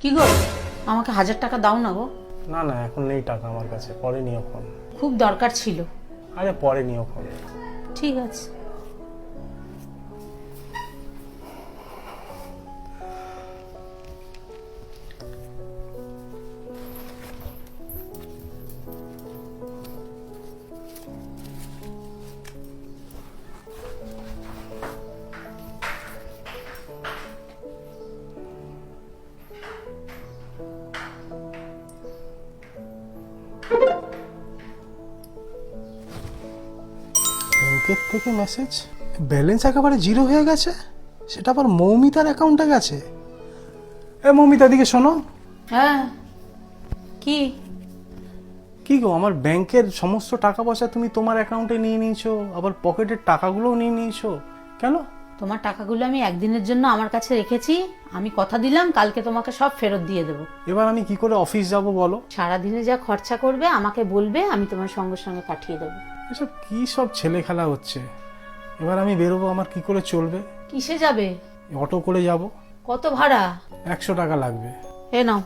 কি গো, আমাকে 1000 টাকা দাও না গো। না না, এখন নেই টাকা আমার কাছে, পরে নিও ফোন। খুব দরকার ছিল। আরে পরে নিও ফোন। ঠিক আছে। ব্যাংকের থেকে মেসেজ, ব্যালেন্স একেবারে জিরো হয়ে গেছে, সেটা আবার মৌমিতার অ্যাকাউন্টে গেছে। এ মৌমিতা, দিকে শোনো। হ্যাঁ, কি? কি গো, আমার ব্যাংকের সমস্ত টাকা পয়সা তুমি তোমার অ্যাকাউন্টে নিয়ে নিয়েছো, আবার পকেটের টাকাগুলোও নিয়ে নিয়েছো, কেন? তোমার টাকাগুলো আমি একদিনের জন্য আমার কাছে রেখেছি। আমি কথা দিলাম কালকে তোমাকে সব ফেরত দিয়ে দেবো। এবার আমি কি করে অফিস যাব বলো? সারাদিনে যা খরচা করবে আমাকে বলবে, আমি তোমার সঙ্গে সঙ্গে পাঠিয়ে দেবো। এসব কি সব ছেলে খেলা হচ্ছে? এবার আমি বেরোবো, আমার কি করে চলবে? কিসে যাবে? অটো করে যাব। কত ভাড়া? 100 টাকা লাগবে। এ নাও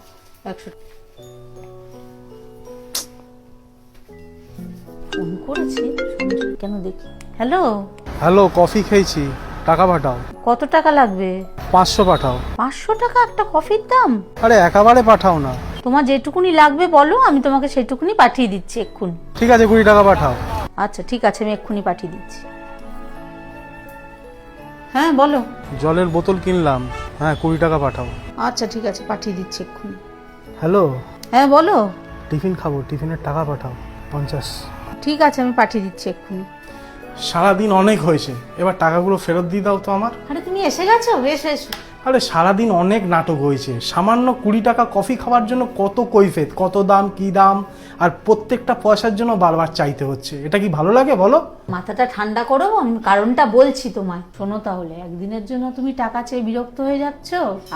100। ফোন করেছি, শুনছি কেন দেখি। হ্যালো, হ্যালো, কফি খেয়েছি, টাকা পাঠাও। কত টাকা লাগবে? 500 পাঠাও। 500 টাকা একটা কফির দাম? আরে একেবারে পাঠাও না। তোমার যেটুকুনি লাগবে বলো, আমি তোমাকে সেটুকুনি পাঠিয়ে দিচ্ছি এক্ষুনি। ঠিক আছে, 20 টাকা পাঠাও। আচ্ছা ঠিক আছে, আমি এক্ষুনি পাঠিয়ে দিচ্ছি। হ্যাঁ বলো। জলের বোতল কিনলাম, হ্যাঁ 20 টাকা পাঠাও। আচ্ছা ঠিক আছে, পাঠিয়ে দিচ্ছি এক্ষুনি। হ্যালো, হ্যাঁ বলো। টিফিন খাবো, টিফিনের টাকা পাঠাও 50। ঠিক আছে, আমি পাঠিয়ে দিচ্ছি এক্ষুনি। সারাদিন অনেক হয়েছে, এবার টাকাগুলো ফেরত দিয়ে দাও তো আমার। আরে তুমি এসে গেছো, এসো এসো। আরে সারাদিন অনেক নাটক হয়েছে, সামান্য 20 টাকা কফি খাওয়ার জন্য কত কৈফিয়ত, কত দাম কি দাম, আর প্রত্যেকটা পয়সার জন্য বারবার চাইতে হচ্ছে। এটা কি ভালো লাগে বলো? মাথাটা ঠান্ডা করো, আমি কারণটা বলছি তোমায়, শোনো তাহলে। একদিনের জন্য তুমি টাকা চেয়ে বিরক্ত হয়ে যাচ্ছ,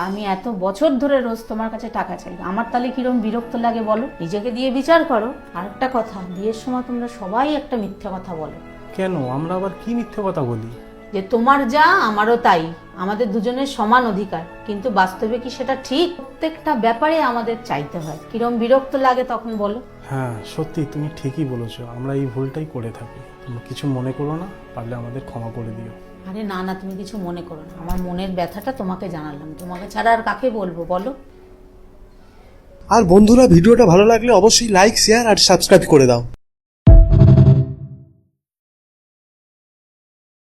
আমি এত বছর ধরে রোজ তোমার কাছে টাকা চাই, আমার তাহলে কিরকম বিরক্ত লাগে বলো? নিজেকে দিয়ে বিচার করো। আরেকটা কথা, বিয়ের সময় তোমরা সবাই একটা মিথ্যে কথা বলো। কেন, আমরা আবার কি মিথ্যে কথা বলি? যে তোমার যা আমারও তাই, আমাদের দুজনের সমান অধিকার, কিন্তু বাস্তবে কি সেটা ঠিক? প্রত্যেকটা ব্যাপারে আমাদের চাইতে হয়, কিরম বিরক্ত লাগে তখন বলো। হ্যাঁ সত্যি, তুমি ঠিকই বলেছো, আমরা এই ভুলটাই করে থাকি। তুমি কিছু মনে করো না, পারলে আমাদের ক্ষমা করে দিও। আরে না না, তুমি কিছু মনে করো না, আমার মনের ব্যথাটা তোমাকে জানালাম, তোমাকে ছাড়া আর কাকে বলবো বলো। আর বন্ধুরা, ভিডিওটা ভালো লাগলে অবশ্যই লাইক, শেয়ার আর সাবস্ক্রাইব করে দাও।